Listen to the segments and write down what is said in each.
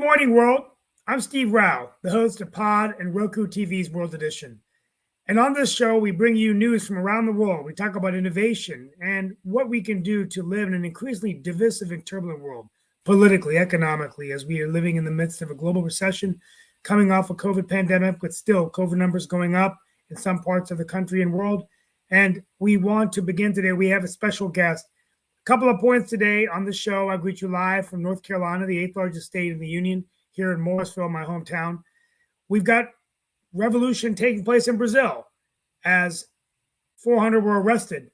morning, world. I'm Steve Rao, the host of Pod and Roku TV's World Edition. And on this show, we bring you news from around the world. We talk about innovation and what we can do to live in an increasingly divisive and turbulent world, politically, economically, as we are living in the midst of a global recession, coming off a COVID pandemic, with still COVID numbers going up in some parts of the country and world. And we want to begin today. We have a special guest. Couple of points today on the show. I greet you live from North Carolina, the eighth largest state in the union, here in Morrisville, my hometown. We've got revolution taking place in Brazil as 400 were arrested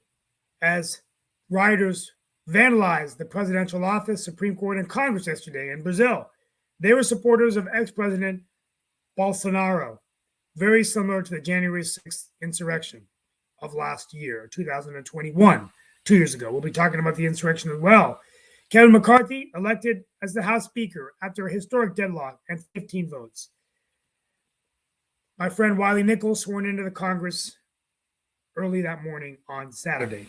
as rioters vandalized the presidential office, Supreme Court, and Congress yesterday in Brazil. They were supporters of ex-President Bolsonaro, very similar to the January 6th insurrection of last year, 2021. 2 years ago. We'll be talking about the insurrection as well. Kevin McCarthy elected as the House Speaker after a historic deadlock and 15 votes. My friend Wiley Nichols sworn into the Congress early that morning on Saturday.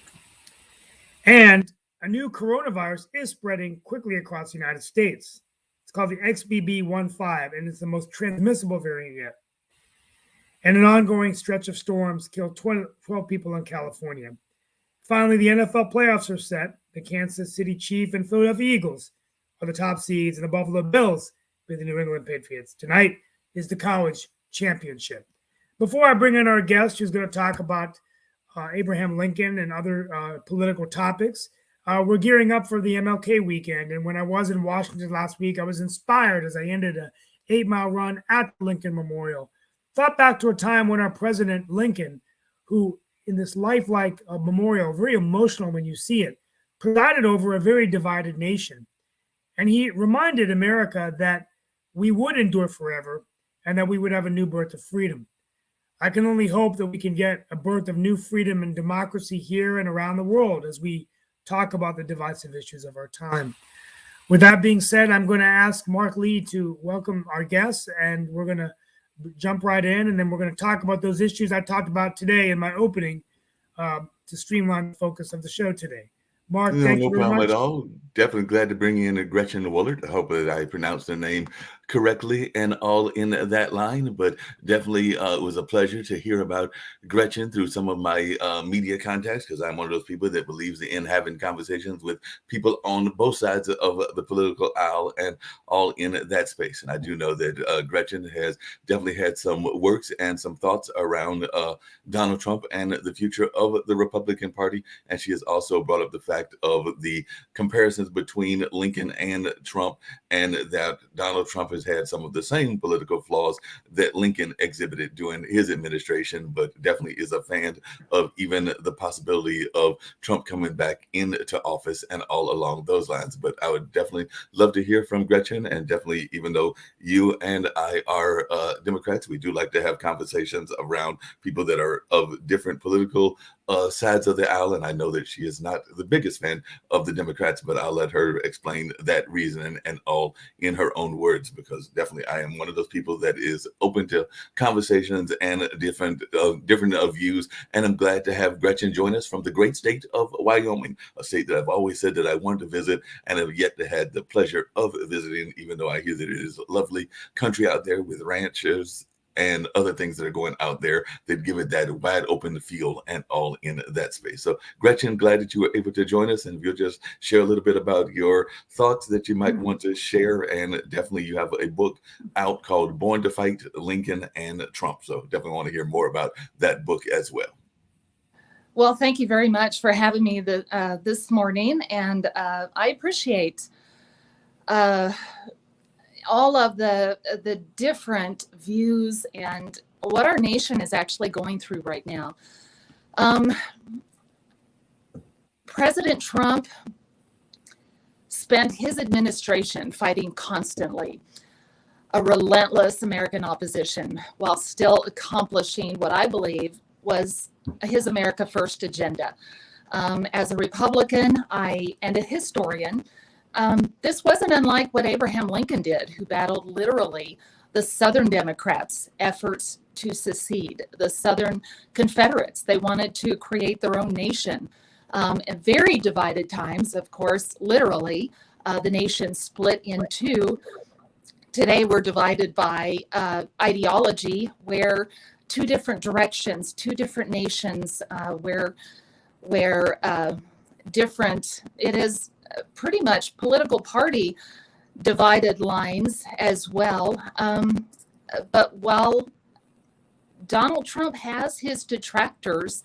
And a new coronavirus is spreading quickly across the United States. It's called the XBB.1.5, and it's the most transmissible variant yet. And an ongoing stretch of storms killed 12 people in California. Finally, the NFL playoffs are set. The Kansas City Chiefs and Philadelphia Eagles are the top seeds, and the Buffalo Bills with the New England Patriots. Tonight is the college championship. Before I bring in our guest, who's going to talk about Abraham Lincoln and other political topics, we're gearing up for the MLK weekend. And when I was in Washington last week, I was inspired as I ended an 8-mile run at the Lincoln Memorial. Thought back to a time when our President Lincoln, who in this lifelike memorial, very emotional when you see it, presided over a very divided nation. And he reminded America that we would endure forever and that we would have a new birth of freedom. I can only hope that we can get a birth of new freedom and democracy here and around the world as we talk about the divisive issues of our time. With that being said, I'm going to ask Mark Lee to welcome our guests, and we're going to jump right in, and then we're going to talk about those issues I talked about today in my opening to streamline the focus of the show today. Mark, thank you very much. No problem at all. Definitely glad to bring in Gretchen Woolard. I hope that I pronounced her name correctly and all in that line, but definitely it was a pleasure to hear about Gretchen through some of my media contacts, because I'm one of those people that believes in having conversations with people on both sides of the political aisle and all in that space. And I do know that Gretchen has definitely had some works and some thoughts around Donald Trump and the future of the Republican Party. And she has also brought up the fact of the comparisons between Lincoln and Trump, and that Donald Trump has had some of the same political flaws that Lincoln exhibited during his administration, but definitely is a fan of even the possibility of Trump coming back into office and all along those lines. But I would definitely love to hear from Gretchen, and definitely, even though you and I are Democrats, we do like to have conversations around people that are of different political sides of the aisle. And I know that she is not the biggest fan of the Democrats, but I'll let her explain that reason and all in her own words, because definitely I am one of those people that is open to conversations and different views. And I'm glad to have Gretchen join us from the great state of Wyoming, a state that I've always said that I want to visit and have yet to had the pleasure of visiting, even though I hear that it is a lovely country out there with ranches and other things that are going out there that give it that wide open feel and all in that space. So Gretchen, glad that you were able to join us, and if you'll just share a little bit about your thoughts that you might want to share. And definitely you have a book out called Born to Fight, Lincoln and Trump. So definitely want to hear more about that book as well. Well, thank you very much for having me this morning. And I appreciate all of the different views and what our nation is actually going through right now. President Trump spent his administration fighting constantly a relentless American opposition while still accomplishing what I believe was his America First agenda. As a Republican and a historian, this wasn't unlike what Abraham Lincoln did, who battled literally the Southern Democrats' efforts to secede, the Southern Confederates. They wanted to create their own nation. At very divided times, of course, literally, the nation split in two today we're divided by ideology, where two different directions, two different nations, where different, it is pretty much political party divided lines as well. But while Donald Trump has his detractors,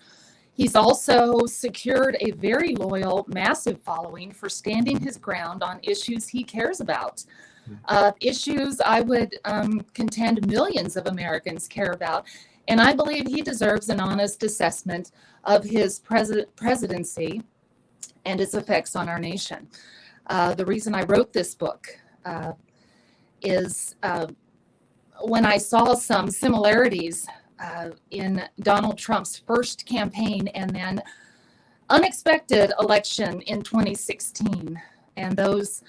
he's also secured a very loyal, massive following for standing his ground on issues he cares about. Issues I would contend millions of Americans care about. And I believe he deserves an honest assessment of his presidency and its effects on our nation. The reason I wrote this book is when I saw some similarities in Donald Trump's first campaign and then unexpected election in 2016. And those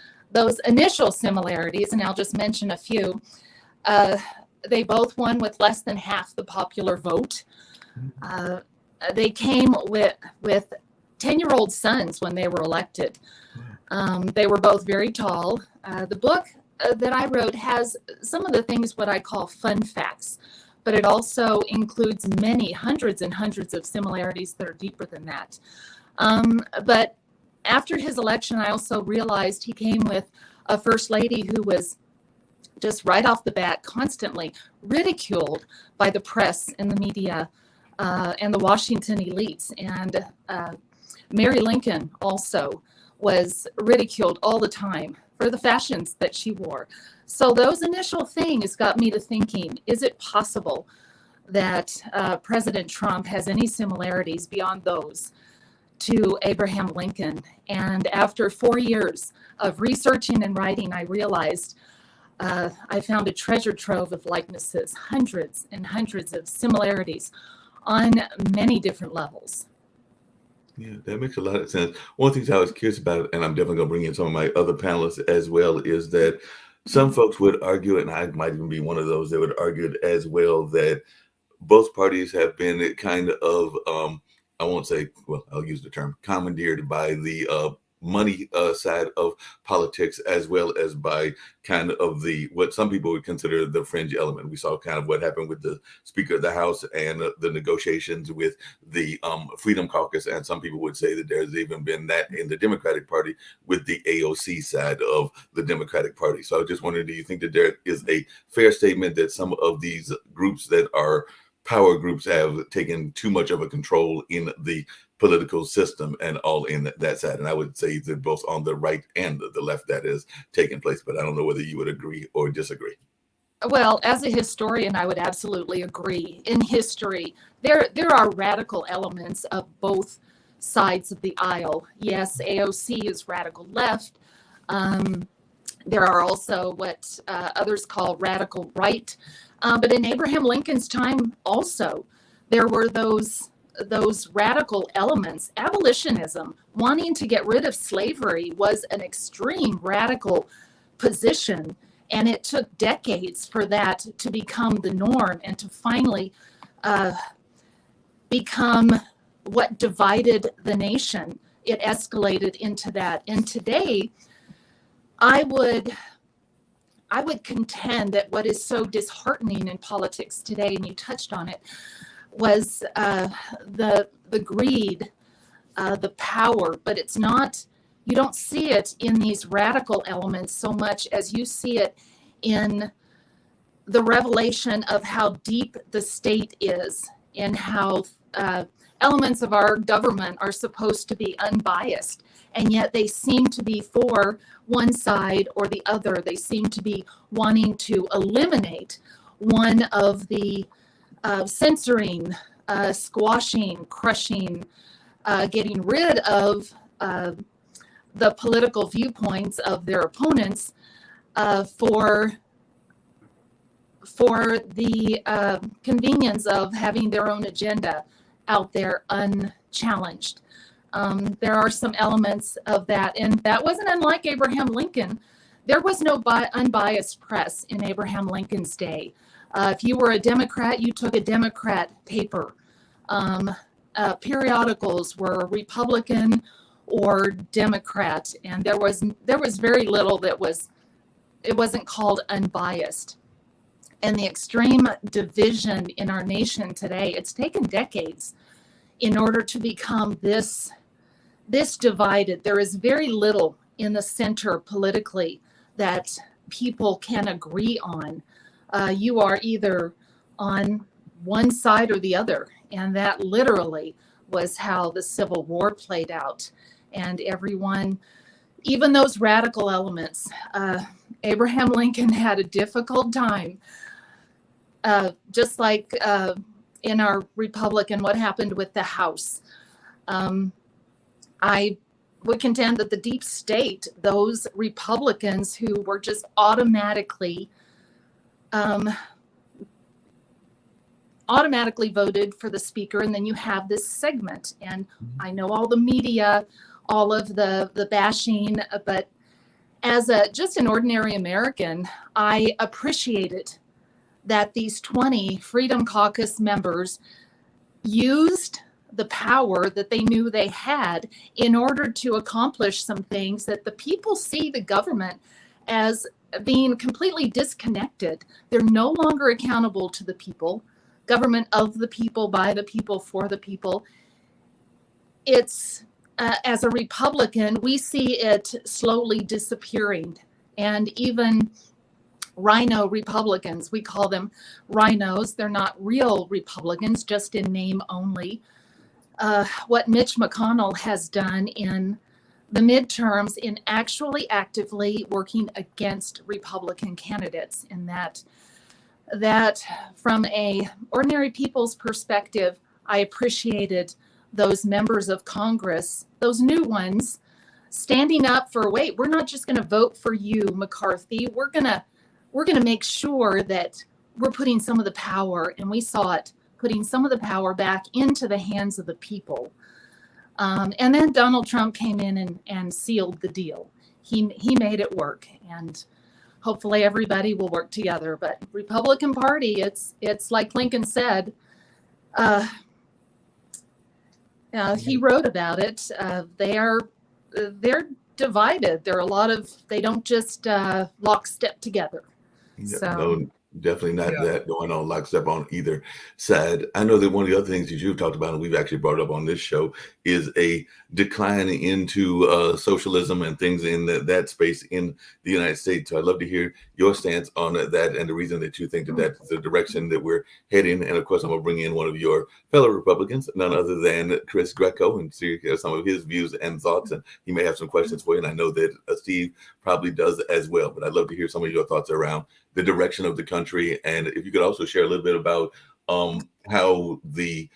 initial similarities, and I'll just mention a few, they both won with less than half the popular vote. They came with 10-year-old sons when they were elected. They were both very tall. The book that I wrote has some of the things what I call fun facts, but it also includes many hundreds and hundreds of similarities that are deeper than that. But after his election, I also realized he came with a first lady who was just right off the bat constantly ridiculed by the press and the media and the Washington elites. And Mary Lincoln also was ridiculed all the time for the fashions that she wore. So those initial things got me to thinking, is it possible that President Trump has any similarities beyond those to Abraham Lincoln? And after 4 years of researching and writing, I realized I found a treasure trove of likenesses, hundreds and hundreds of similarities on many different levels. Yeah, that makes a lot of sense. One of the things I was curious about, and I'm definitely going to bring in some of my other panelists as well, is that some folks would argue, and I might even be one of those that would argue as well, that both parties have been kind of, I won't say, well, I'll use the term commandeered by the money side of politics, as well as by kind of the what some people would consider the fringe element. We saw kind of what happened with the Speaker of the House and the negotiations with the Freedom Caucus, and some people would say that there's even been that in the Democratic Party with the AOC side of the Democratic Party. So I just wondered, do you think that there is a fair statement that some of these groups that are power groups have taken too much of a control in the political system and all in that side? And I would say that both on the right and the left that is taking place, but I don't know whether you would agree or disagree. Well, as a historian, I would absolutely agree. In history, there are radical elements of both sides of the aisle. Yes, AOC is radical left. There are also what others call radical right. But in Abraham Lincoln's time also, there were those radical elements. Abolitionism, wanting to get rid of slavery, was an extreme radical position. And it took decades for that to become the norm and to finally become what divided the nation. It escalated into that. And today, I would contend that what is so disheartening in politics today, and you touched on it, was the greed, the power, but it's not, you don't see it in these radical elements so much as you see it in the revelation of how deep the state is and how elements of our government are supposed to be unbiased, and yet they seem to be for one side or the other. They seem to be wanting to eliminate one of the censoring, squashing, crushing, getting rid of the political viewpoints of their opponents for the convenience of having their own agenda out there unchallenged. There are some elements of that, and that wasn't unlike Abraham Lincoln. There was no unbiased press in Abraham Lincoln's day. If you were a Democrat, you took a Democrat paper. Periodicals were Republican or Democrat, and there was very little that was it wasn't called unbiased. And the extreme division in our nation today, it's taken decades in order to become this divided. There is very little in the center politically that people can agree on. You are either on one side or the other. And that literally was how the Civil War played out. And everyone, even those radical elements, Abraham Lincoln had a difficult time, just like in our republic and what happened with the House. I would contend that the deep state, those Republicans who were just automatically voted for the speaker, and then you have this segment. And I know all the media, all of the bashing, but as just an ordinary American, I appreciated that these 20 Freedom Caucus members used the power that they knew they had in order to accomplish some things that the people see the government as being completely disconnected. They're no longer accountable to the people. Government of the people, by the people, for the people. It's, as a Republican, we see it slowly disappearing. And even rhino Republicans, we call them rhinos. They're not real Republicans, just in name only. What Mitch McConnell has done in the midterms in actually actively working against Republican candidates, in that from a ordinary people's perspective, I appreciated those members of Congress, those new ones, standing up for, wait, we're not just going to vote for you, McCarthy. We're going to make sure that we're putting some of the power, and we saw it, putting some of the power back into the hands of the people. And then Donald Trump came in and sealed the deal. He made it work, and hopefully everybody will work together. But Republican Party, it's like Lincoln said. He wrote about it. They're divided. They don't just lockstep together. Yeah, So. no, definitely not that going on lockstep on either side. I know that one of the other things that you've talked about, and we've actually brought up on this show, is a decline into socialism and things in that space in the United States. So I'd love to hear your stance on that and the reason that you think that that's the direction that we're heading. And of course, I'm going to bring in one of your fellow Republicans, none other than Chris Greco, and see some of his views and thoughts. And he may have some questions for you. And I know that Steve probably does as well. But I'd love to hear some of your thoughts around the direction of the country. And if you could also share a little bit about how the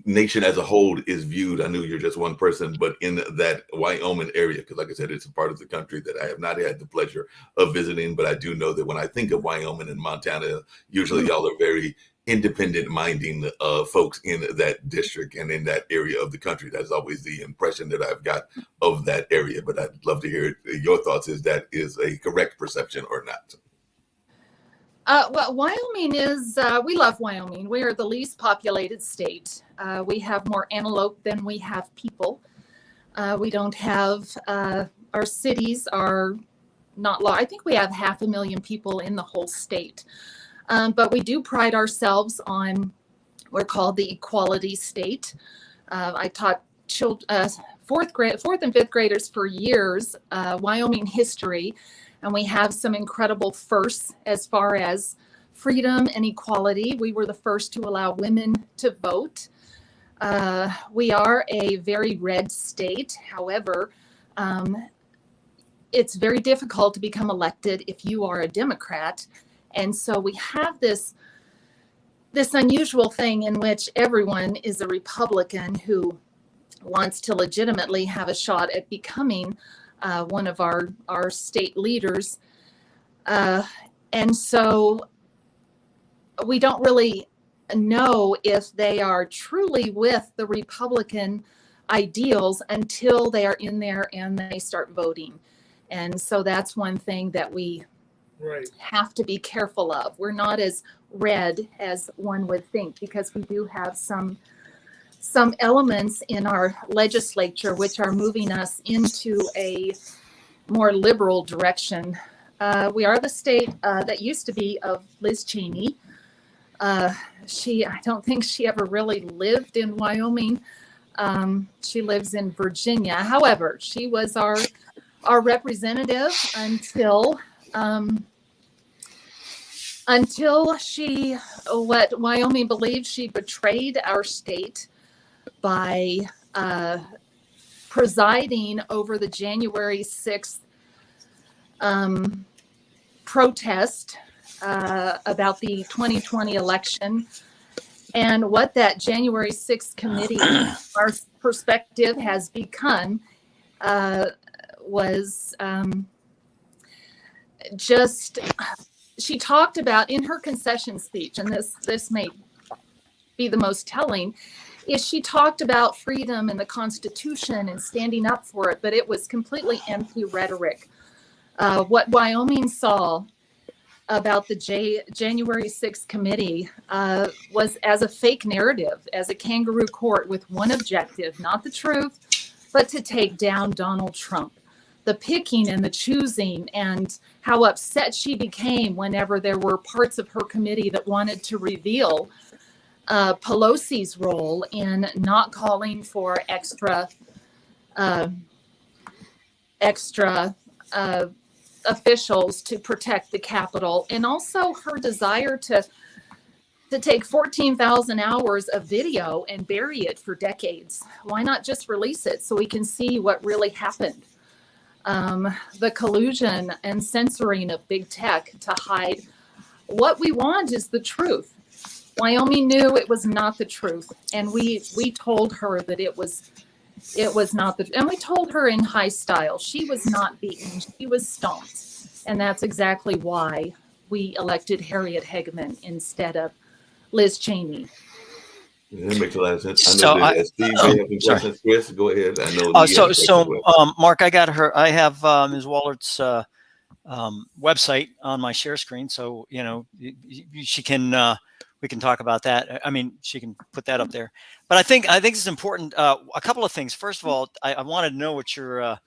nation as a whole is viewed. I knew you're just one person, but in that Wyoming area, because like I said, it's a part of the country that I have not had the pleasure of visiting, but I do know that when I think of Wyoming and Montana, usually y'all are very independent minding folks in that district and in that area of the country. That's always the impression that I've got of that area, but I'd love to hear your thoughts. Is that is a correct perception or not? Well, Wyoming is, we love Wyoming. We are the least populated state. We have more antelope than we have people. We don't have, our cities are not large. I think we have 500,000 people in the whole state. But we do pride ourselves on, we're called the equality state. I taught fourth and fifth graders for years, Wyoming history. And we have some incredible firsts as far as freedom and equality. We were the first to allow women to vote. We are a very red state. However, it's very difficult to become elected if you are a Democrat. And so we have this unusual thing in which everyone is a Republican who wants to legitimately have a shot at becoming one of our state leaders. And so we don't really know if they are truly with the Republican ideals until they are in there and they start voting. And so that's one thing that we have to be careful of. We're not as red as one would think, because we do have some elements in our legislature which are moving us into a more liberal direction. We are the state that used to be of Liz Cheney. I don't think she ever really lived in Wyoming. She lives in Virginia. However, she was our representative until she, what Wyoming believes, she betrayed our state by presiding over the January 6th protest about the 2020 election. And what that January 6th committee, our perspective, has become was just, she talked about in her concession speech, and this may be the most telling, is she talked about freedom and the Constitution and standing up for it, but it was completely empty rhetoric. What Wyoming saw about the January 6th committee was as a fake narrative, as a kangaroo court with one objective, not the truth, but to take down Donald Trump. The picking and the choosing, and how upset she became whenever there were parts of her committee that wanted to reveal Pelosi's role in not calling for extra officials to protect the Capitol, and also her desire to take 14,000 hours of video and bury it for decades. Why not just release it so we can see what really happened? The collusion and censoring of big tech to hide what we want is the truth. Wyoming knew it was not the truth, and we told her that it was not the, and we told her in high style, she was not beaten, she was stomped. And that's exactly why we elected Harriet Hageman instead of Liz Cheney. That makes a lot of sense. I So know that Steve, you have some questions. Chris, go ahead. I know. Mark, I got her. I have Ms. Wallert's website on my share screen, so she can. We can talk about that. I mean, she can put that up there. But I think it's important. A couple of things. First of all, I wanted to know what your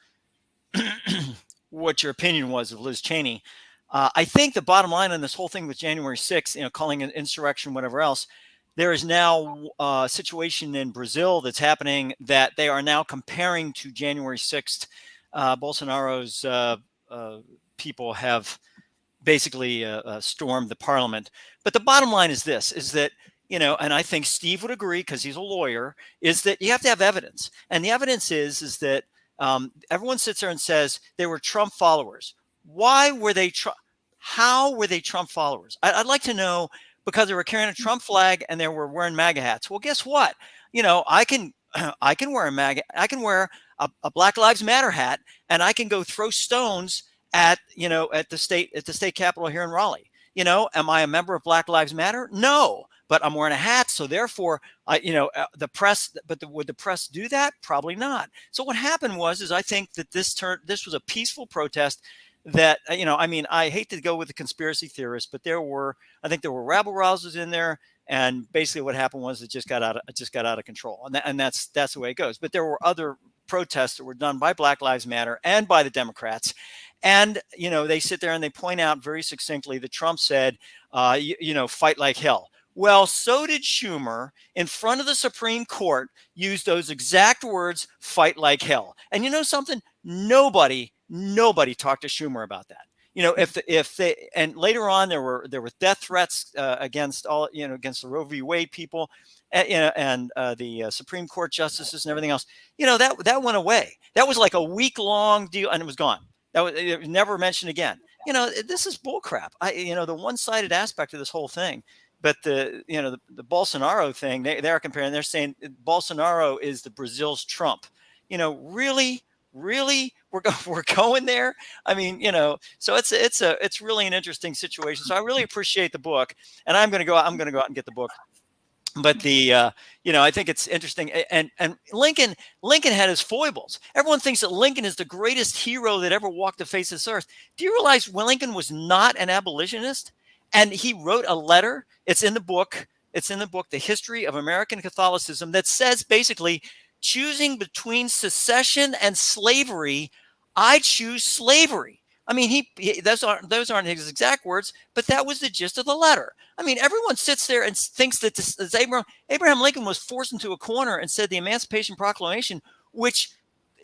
what your opinion was of Liz Cheney. I think the bottom line on this whole thing with January 6th, calling an insurrection, whatever else, there is now a situation in Brazil that's happening that they are now comparing to January 6th. Bolsonaro's people have basically stormed the parliament. But the bottom line is this, is that, and I think Steve would agree because he's a lawyer, is that you have to have evidence. And the evidence is that everyone sits there and says they were Trump followers. Why were they how were they Trump followers? I'd like to know, because they were carrying a Trump flag and they were wearing MAGA hats. Well, guess what? I can wear a MAGA, I can wear a Black Lives Matter hat, and I can go throw stones at the state capitol here in Raleigh. Am I a member of Black Lives Matter? No, but I'm wearing a hat. So therefore, the press, would the press do that? Probably not. So what happened was I think that this was a peaceful protest that, I hate to go with the conspiracy theorists, but I think there were rabble rousers in there. And basically what happened was it just got out of control. And that's the way it goes. But there were other protests that were done by Black Lives Matter and by the Democrats. And, they sit there and they point out very succinctly that Trump said, fight like hell. Well, so did Schumer in front of the Supreme Court use those exact words, fight like hell. And you know something? Nobody talked to Schumer about that. If they, and later on there were death threats against the Roe v. Wade people, and the Supreme Court justices and everything else. That went away. That was like a week-long deal, and it was gone. It was never mentioned again. This is bullcrap. The one-sided aspect of this whole thing. But the Bolsonaro thing, they're comparing. They're saying Bolsonaro is the Brazil's Trump. Really, we're going there. So it's really an interesting situation. So I really appreciate the book, and I'm going to go out and get the book. But I think it's interesting. And Lincoln had his foibles. Everyone thinks that Lincoln is the greatest hero that ever walked the face of this earth. Do you realize Lincoln was not an abolitionist? And he wrote a letter. It's in the book. The History of American Catholicism, that says basically, choosing between secession and slavery, I choose slavery. I mean, those aren't his exact words, but that was the gist of the letter. I mean, everyone sits there and thinks that this Abraham Lincoln was forced into a corner and said the Emancipation Proclamation, which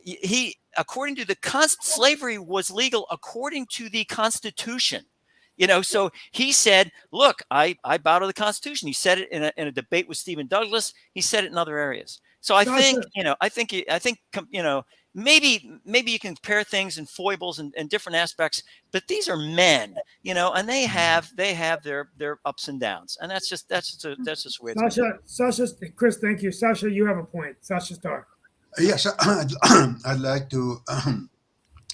he, according to slavery was legal according to the Constitution. So he said, look, I bow to the Constitution. He said it in a debate with Stephen Douglas. He said it in other areas. So I think, maybe you can compare things and foibles and different aspects, but these are men, and they have their ups and downs. And that's just weird. Sasha, Chris, thank you. Sasha, you have a point. Sasha Starr. Yes, I'd like to,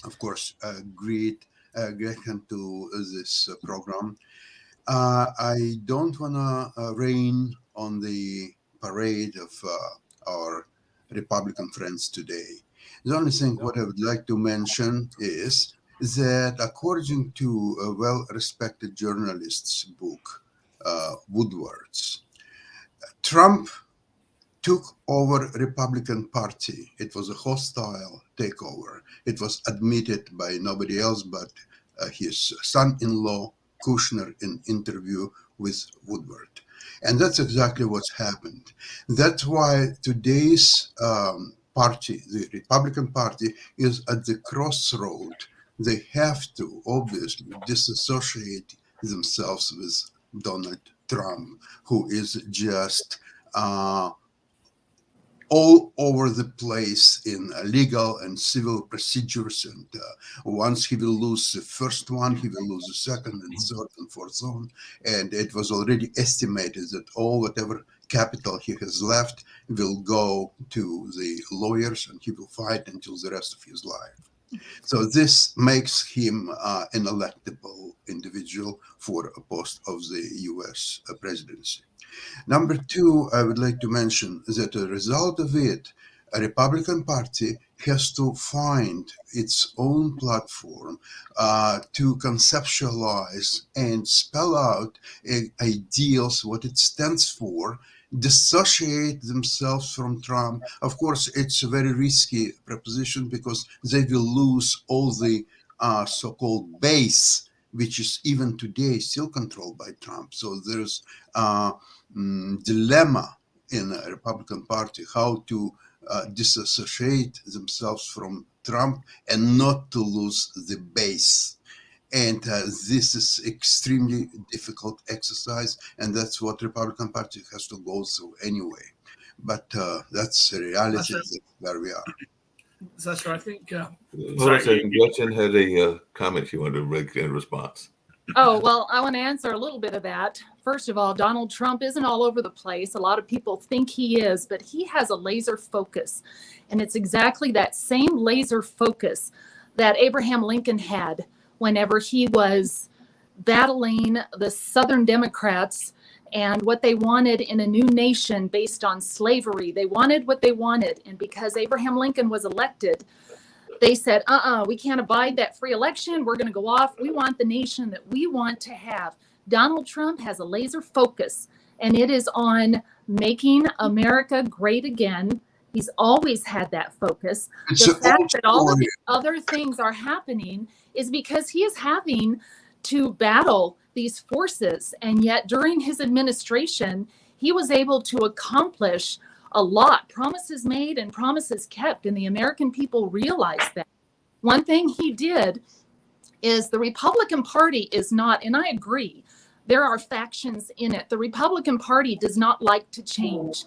of course, greet him to this program. I don't want to rain on the parade of our Republican friends today. The only thing what I would like to mention is that according to a well-respected journalist's book, Woodward's, Trump took over Republican Party. It was a hostile takeover. It was admitted by nobody else but his son-in-law, Kushner, in interview with Woodward. And that's exactly what's happened. That's why today's party, the Republican Party, is at the crossroad. They have to obviously disassociate themselves with Donald Trump, who is just all over the place in legal and civil procedures. And once he will lose the first one, he will lose the second and third and fourth one. And it was already estimated that whatever capital he has left will go to the lawyers, and he will fight until the rest of his life. So this makes him an electable individual for a post of the US presidency. Number two, I would like to mention that as a result of it, a Republican Party has to find its own platform to conceptualize and spell out ideals, what it stands for, dissociate themselves from Trump. Of course, it's a very risky proposition because they will lose all the so-called base, which is even today still controlled by Trump. So there's dilemma in the Republican Party how to disassociate themselves from Trump and not to lose the base. And this is extremely difficult exercise, and that's what Republican Party has to go through anyway. But that's the reality where we are. Sasha, I think. Hold on a second. Gretchen had a comment she wanted to make in response. Oh, well, I want to answer a little bit of that. First of all, Donald Trump isn't all over the place. A lot of people think he is, but he has a laser focus. And it's exactly that same laser focus that Abraham Lincoln had whenever he was battling the Southern Democrats and what they wanted in a new nation based on slavery. They wanted what they wanted. And because Abraham Lincoln was elected, they said, we can't abide that free election. We're going to go off. We want the nation that we want to have. Donald Trump has a laser focus, and it is on making America great again. He's always had that focus. The fact that all of these other things are happening is because he is having to battle these forces. And yet during his administration, he was able to accomplish a lot, promises made and promises kept, and the American people realized that. One thing he did is the Republican Party is not, and I agree, there are factions in it. The Republican Party does not like to change.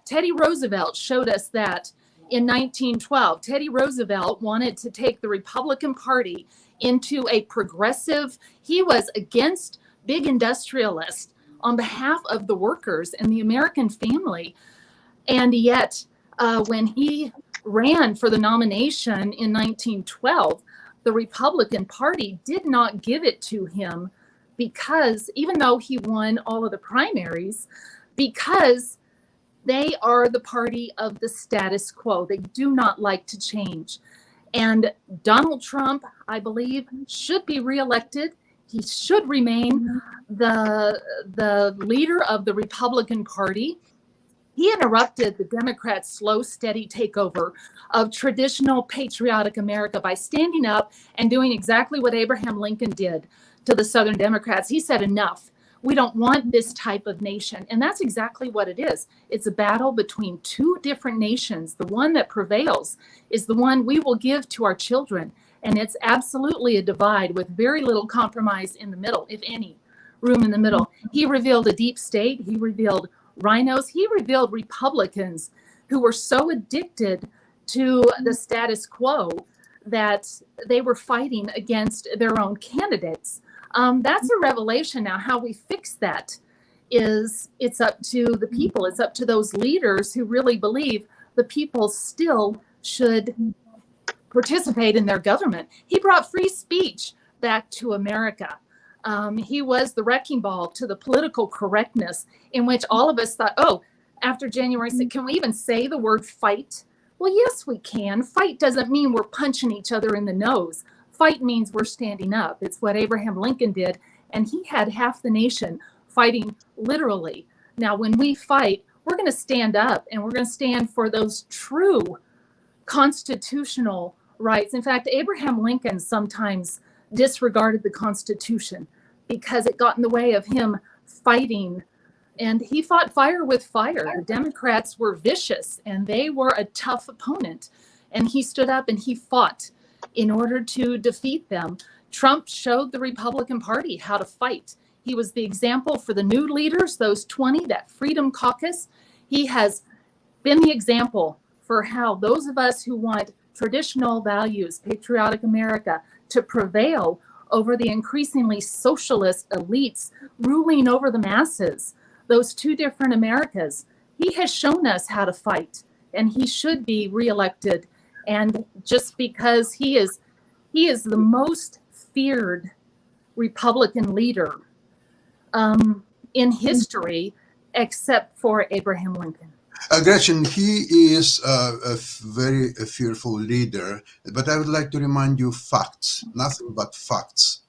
Teddy Roosevelt showed us that in 1912. Teddy Roosevelt wanted to take the Republican Party into a progressive, he was against big industrialists on behalf of the workers and the American family. And yet, when he ran for the nomination in 1912, the Republican Party did not give it to him because, even though he won all of the primaries, because they are the party of the status quo. They do not like to change. And Donald Trump, I believe, should be reelected. He should remain the leader of the Republican Party. He interrupted the Democrats' slow, steady takeover of traditional patriotic America by standing up and doing exactly what Abraham Lincoln did to the Southern Democrats. He said, enough. We don't want this type of nation. And that's exactly what it is. It's a battle between two different nations. The one that prevails is the one we will give to our children. And it's absolutely a divide with very little compromise in the middle, if any room in the middle. He revealed a deep state. He revealed rhinos. He revealed Republicans who were so addicted to the status quo that they were fighting against their own candidates. That's a revelation. Now, how we fix that is it's up to the people. It's up to those leaders who really believe the people still should participate in their government. He brought free speech back to America. He was the wrecking ball to the political correctness in which all of us thought, oh, after January 6th, can we even say the word fight? Well, yes, we can. Fight doesn't mean we're punching each other in the nose. Fight means we're standing up. It's what Abraham Lincoln did. And he had half the nation fighting literally. Now, when we fight, we're going to stand up and we're going to stand for those true constitutional rights. In fact, Abraham Lincoln sometimes disregarded the Constitution because it got in the way of him fighting. And he fought fire with fire. The Democrats were vicious and they were a tough opponent. And he stood up and he fought in order to defeat them. Trump showed the Republican Party how to fight. He was the example for the new leaders, those 20, that Freedom Caucus. He has been the example for how those of us who want traditional values, patriotic America, to prevail over the increasingly socialist elites ruling over the masses, those two different Americas. He has shown us how to fight, and he should be reelected. And just because he is the most feared Republican leader in history, except for Abraham Lincoln. Gretchen, he is a very fearful leader, but I would like to remind you facts, nothing but facts.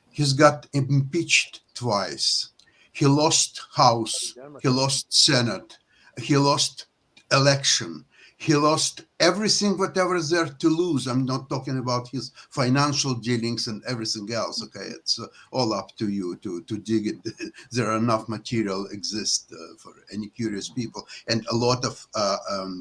He's got impeached twice. He lost House, he lost Senate, he lost election. He lost everything, whatever is there to lose. I'm not talking about his financial dealings and everything else. Okay, it's all up to you to dig it. There are enough material exist for any curious people, and a lot of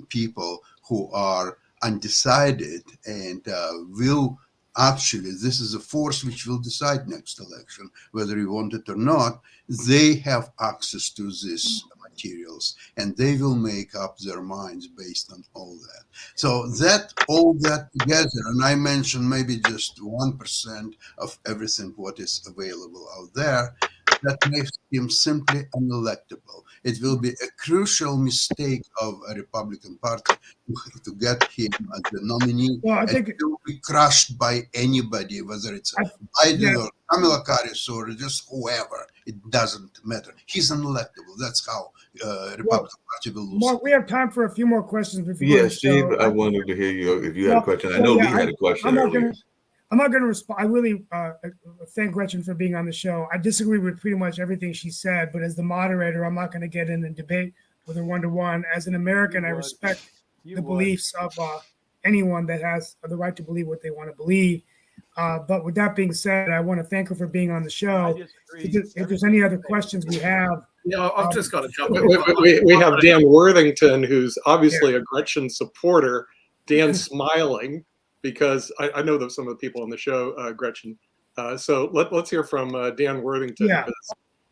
people who are undecided and will actually. This is a force which will decide next election whether you want it or not. They have access to this materials and they will make up their minds based on all that. So all that together, and I mentioned maybe just 1% of everything what is available out there, that makes him simply unelectable. It will be a crucial mistake of a Republican Party to get him as the nominee. Well, I think it will be crushed by anybody, whether it's Biden or Kamala Harris or just whoever. It doesn't matter. He's unelectable. That's how Republican Party will lose. Mark, we have time for a few more questions before Yes, Steve, I wanted to hear you if you had a question. I know Lee had a question earlier. I'm not going to respond. I really thank Gretchen for being on the show. I disagree with pretty much everything she said, but as the moderator, I'm not going to get in and debate with her one-to-one. As an American, I respect the beliefs of anyone that has the right to believe what they want to believe. But with that being said, I want to thank her for being on the show. If there's any other questions we have. Yeah, I've just got to jump in. We have Dan Worthington, who's obviously a Gretchen supporter. Dan smiling because I know that some of the people on the show, Gretchen. So let's hear from Dan Worthington. Yeah.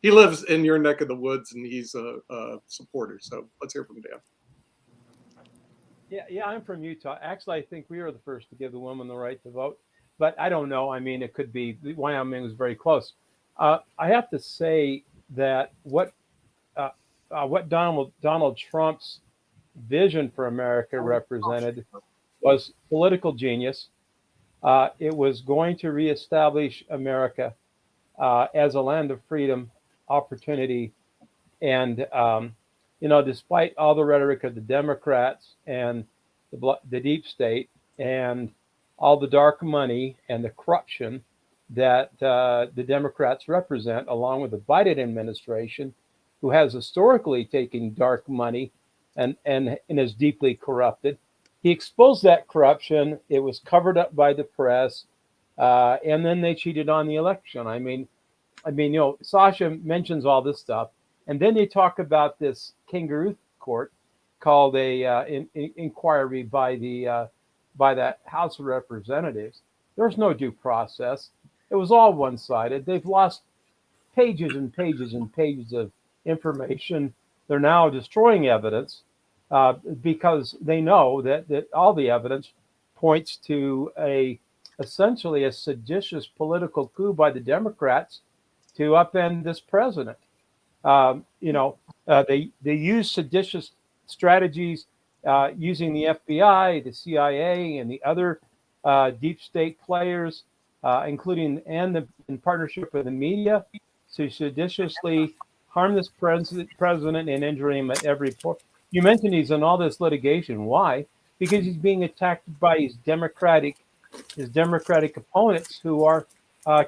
He lives in your neck of the woods and he's a supporter. So let's hear from Dan. Yeah, I'm from Utah. Actually, I think we were the first to give the women the right to vote, but I don't know. I mean, it could be Wyoming was very close. I have to say that what Donald Trump's vision for America represented was political genius. It was going to reestablish America as a land of freedom, opportunity, and despite all the rhetoric of the Democrats and the deep state and all the dark money and the corruption that the Democrats represent, along with the Biden administration, who has historically taken dark money and is deeply corrupted. He exposed that corruption. It was covered up by the press, and then they cheated on the election. I mean, Sasha mentions all this stuff, and then they talk about this kangaroo court called a inquiry by that House of Representatives. There's no due process. It was all one-sided. They've lost pages and pages and pages of information. They're now destroying evidence because they know that all the evidence points to essentially a seditious political coup by the Democrats to upend this president. They use seditious strategies using the FBI, the CIA, and the other deep state players, including in partnership with the media, to seditiously harm this president and injure him at every point. You mentioned he's in all this litigation. Why? Because he's being attacked by his Democratic opponents who are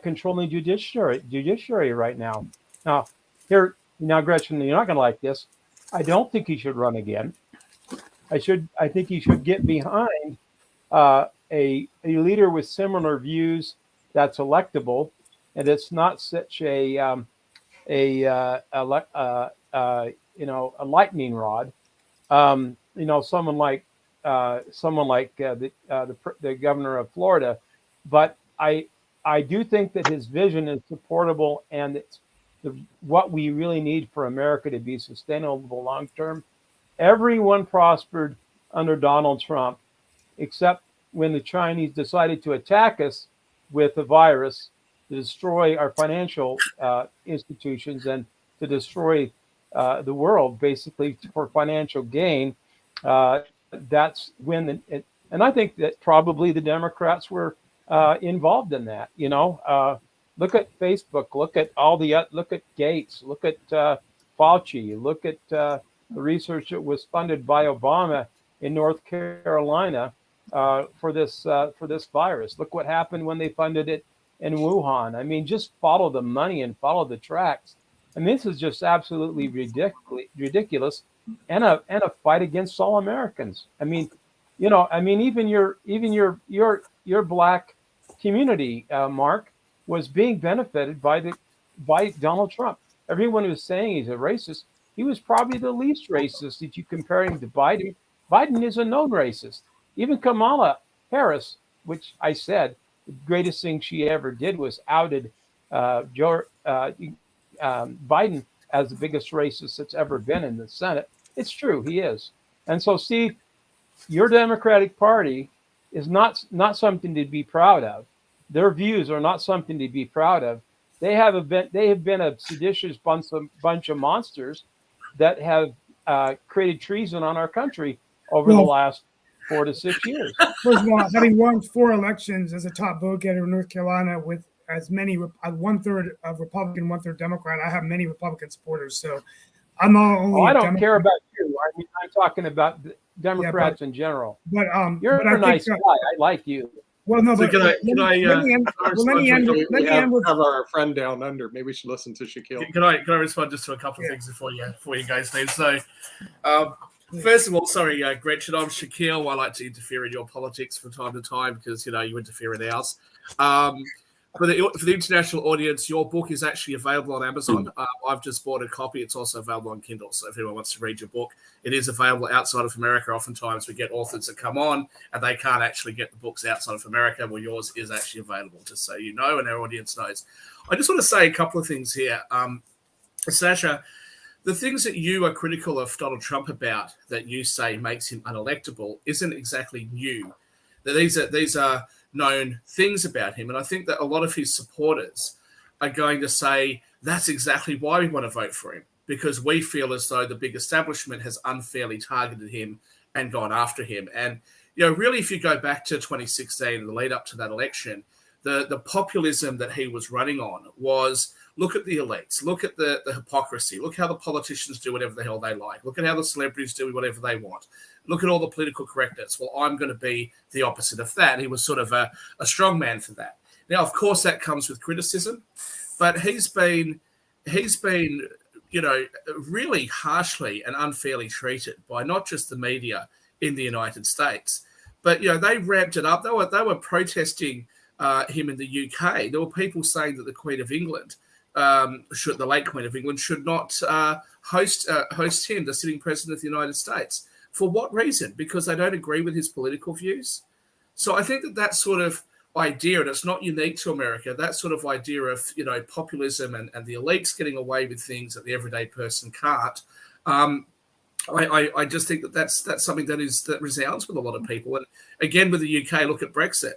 controlling judiciary right now. Now, Gretchen, you're not going to like this. I don't think he should run again. I think he should get behind a leader with similar views that's electable, and it's not such a lightning rod. Someone like the governor of Florida, but I do think that his vision is supportable, and it's what we really need for America to be sustainable long term. Everyone prospered under Donald Trump, except when the Chinese decided to attack us with the virus to destroy our financial institutions and to destroy the world, basically for financial gain. That's when, and I think that probably the Democrats were involved in that. Look at Facebook, look at Gates, look at Fauci, look at the research that was funded by Obama in North Carolina for this virus. Look what happened when they funded it in Wuhan. I mean, just follow the money and follow the tracks. And this is just absolutely ridiculous, and a fight against all Americans. I mean, even your black community, Mark, was being benefited by Donald Trump. Everyone who's saying he's a racist, he was probably the least racist if you compare him to Biden. Biden is a known racist. Even Kamala Harris, which I said the greatest thing she ever did was outed Biden as the biggest racist that's ever been in the Senate. It's true, he is. And so, Steve, your Democratic Party is not something to be proud of. Their views are not something to be proud of. They have been a seditious bunch of monsters that have created treason on our country over the last 4 to 6 years. First of all, having won 4 elections as a top vote getter in North Carolina with as many 1/3 of Republican, 1/3 Democrat, I have many Republican supporters. So I'm not only. I don't care about you. I mean, I'm talking about Democrats in general. But you're a nice guy. I like you. Well, no, So but let me end with our friend down under. Maybe we should listen to Shaquille. Can I respond just to a couple of things before you go, Steve? So, first of all, sorry, Gretchen, I'm Shaquille. I like to interfere in your politics from time to time because you interfere in ours. For the international audience, your book is actually available on Amazon. I've just bought a copy. It's also available on Kindle. So if anyone wants to read your book, it is available outside of America. Oftentimes we get authors that come on and they can't actually get the books outside of America. Well, yours is actually available, just so you know, and our audience knows. I just want to say a couple of things here. Sasha, the things that you are critical of Donald Trump about that you say makes him unelectable isn't exactly new. These are known things about him. And I think that a lot of his supporters are going to say that's exactly why we want to vote for him, because we feel as though the big establishment has unfairly targeted him and gone after him. And, really, if you go back to 2016 and the lead up to that election, the populism that he was running on was look at the elites, look at the hypocrisy, look how the politicians do whatever the hell they like, look at how the celebrities do whatever they want, look at all the political correctness. Well, I'm going to be the opposite of that. He was sort of a strong man for that. Now, of course, that comes with criticism, but he's been really harshly and unfairly treated by not just the media in the United States, but they ramped it up. They were protesting him in the UK. There were people saying that the Queen of England, the late Queen of England, should not host him, the sitting president of the United States. For what reason? Because they don't agree with his political views. So I think that sort of idea, and it's not unique to America, that sort of idea of populism and the elites getting away with things that the everyday person can't. I just think that's something that resounds with a lot of people. And again, with the UK, look at Brexit.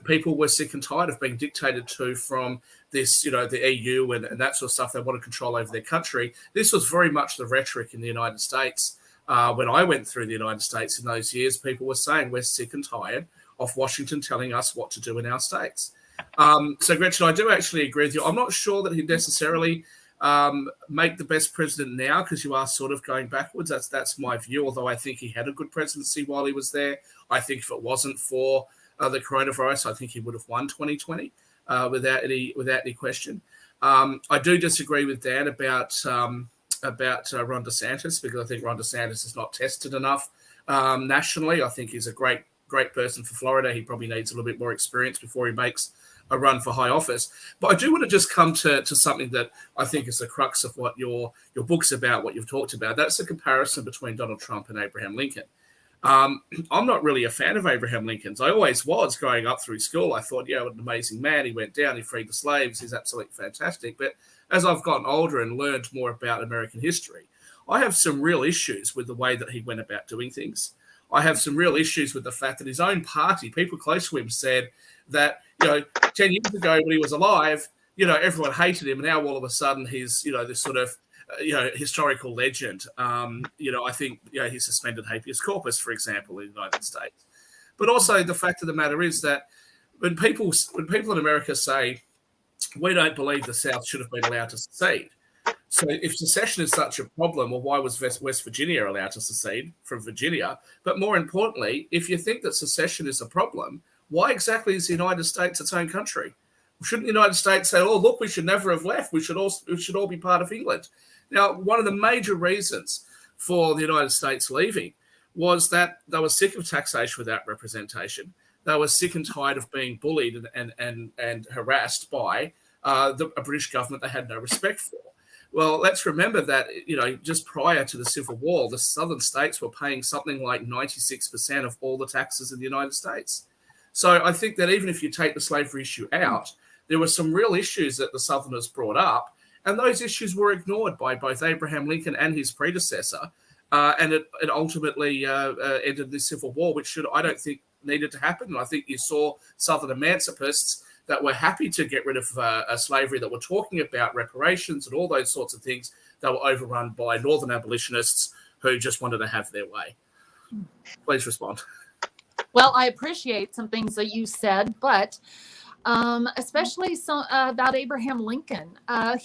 People were sick and tired of being dictated to from this, the EU and that sort of stuff. They wanted control over their country. This was very much the rhetoric in the United States. When I went through the United States in those years, people were saying we're sick and tired of Washington telling us what to do in our states. So, Gretchen, I do actually agree with you. I'm not sure that he'd necessarily make the best president now, because you are sort of going backwards. That's my view, although I think he had a good presidency while he was there. I think if it wasn't for the coronavirus, I think he would have won 2020 without any question. I do disagree with Dan about Ron DeSantis, because I think Ron DeSantis is not tested enough nationally. I think he's a great person for Florida. He probably needs a little bit more experience before he makes a run for high office. But I do want to just come to something that I think is the crux of what your book's about, what you've talked about. That's the comparison between Donald Trump and Abraham Lincoln. I'm not really a fan of Abraham Lincoln's. I always was growing up through school. I thought, what an amazing man. He went down, he freed the slaves. He's absolutely fantastic. But as I've gotten older and learned more about American history, I have some real issues with the way that he went about doing things. I have some real issues with the fact that his own party, people close to him, said that, 10 years ago when he was alive, everyone hated him. And now all of a sudden he's, this sort of, historical legend. I think, he suspended habeas corpus, for example, in the United States. But also the fact of the matter is that when people in America say, we don't believe the South should have been allowed to secede. So if secession is such a problem, well, why was West Virginia allowed to secede from Virginia? But more importantly, if you think that secession is a problem, why exactly is the United States its own country? Shouldn't the United States say, oh, look, we should never have left. We should all be part of England. Now, one of the major reasons for the United States leaving was that they were sick of taxation without representation. They were sick and tired of being bullied and harassed by a British government they had no respect for. Well, let's remember that, just prior to the Civil War, the southern states were paying something like 96% of all the taxes in the United States. So I think that even if you take the slavery issue out, there were some real issues that the Southerners brought up, and those issues were ignored by both Abraham Lincoln and his predecessor, and it ultimately ended the Civil War, which I don't think needed to happen. And I think you saw Southern emancipists that were happy to get rid of slavery, that were talking about reparations and all those sorts of things, that were overrun by Northern abolitionists who just wanted to have their way. Please respond. Well, I appreciate some things that you said, but especially about Abraham Lincoln.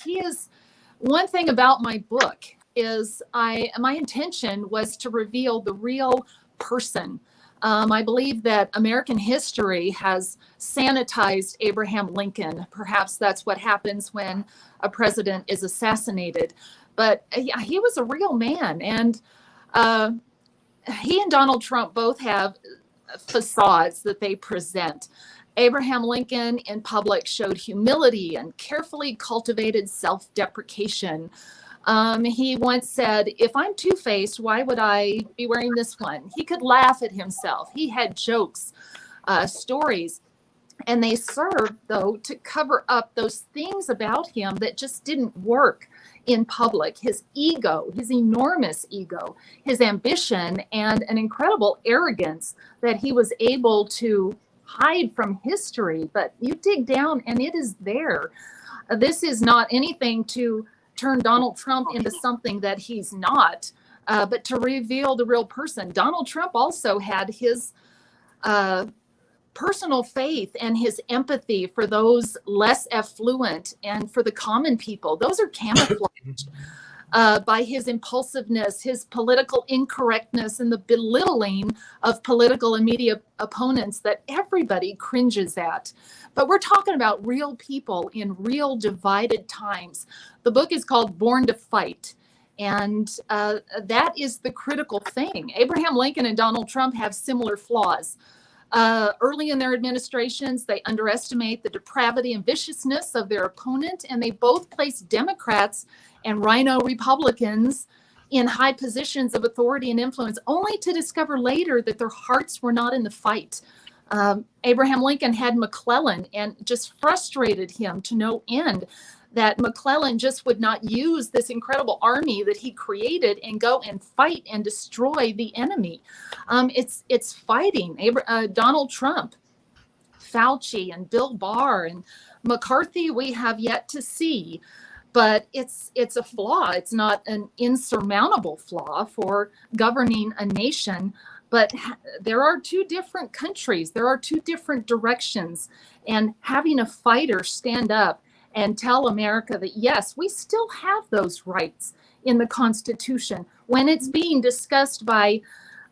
He is one thing about my book is my intention was to reveal the real person. I believe that American history has sanitized Abraham Lincoln. Perhaps that's what happens when a president is assassinated. But he was a real man. And he and Donald Trump both have facades that they present. Abraham Lincoln in public showed humility and carefully cultivated self-deprecation. He once said, if I'm two-faced, why would I be wearing this one? He could laugh at himself. He had jokes, stories, and they served, though, to cover up those things about him that just didn't work in public. His ego, his enormous ego, his ambition, and an incredible arrogance that he was able to hide from history. But you dig down and it is there. This is not anything to turn Donald Trump into something that he's not, but to reveal the real person. Donald Trump also had his personal faith and his empathy for those less affluent and for the common people. Those are camouflaged. by his impulsiveness, his political incorrectness, and the belittling of political and media opponents that everybody cringes at. But we're talking about real people in real divided times. The book is called Born to Fight. And that is the critical thing. Abraham Lincoln and Donald Trump have similar flaws. Early in their administrations, they underestimate the depravity and viciousness of their opponent, and they both place Democrats and rhino Republicans in high positions of authority and influence, only to discover later that their hearts were not in the fight. Abraham Lincoln had McClellan, and just frustrated him to no end that McClellan just would not use this incredible army that he created and go and fight and destroy the enemy. It's fighting. Donald Trump, Fauci, and Bill Barr, and McCarthy we have yet to see. But it's a flaw. It's not an insurmountable flaw for governing a nation. But there are two different countries. There are two different directions. And having a fighter stand up and tell America that, yes, we still have those rights in the Constitution. When it's being discussed by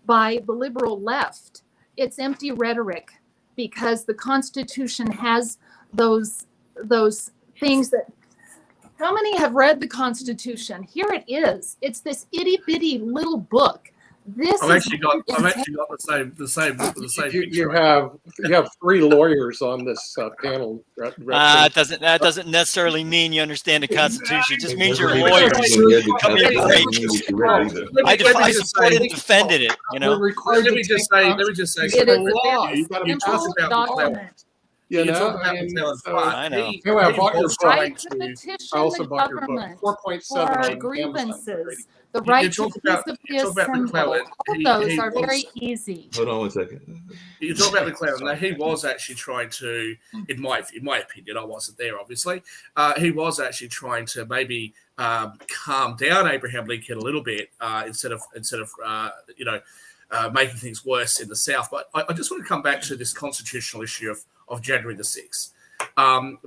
the liberal left, it's empty rhetoric, because the Constitution has those things that, how many have read the Constitution? Here it is. It's this itty bitty little book. I've actually got the same. You have three lawyers on this panel. That doesn't necessarily mean you understand the Constitution. It just means you're a lawyer. I supported and defended it. You know. Let me just say. It is a You talk about document. You know, I know. I bought your book. Right to petition I also the bought your book. government 4.7 for on grievances. Amazon. The right You to talk about- peaceably you talk about assemble. McClellan. All He those are was- very easy. Hold on one second. You talk about McClellan. Now, he was actually trying to, in my opinion, I wasn't there, obviously. He was actually trying to maybe calm down Abraham Lincoln a little bit instead of making things worse in the South. But I just want to come back to this constitutional issue of January the 6th,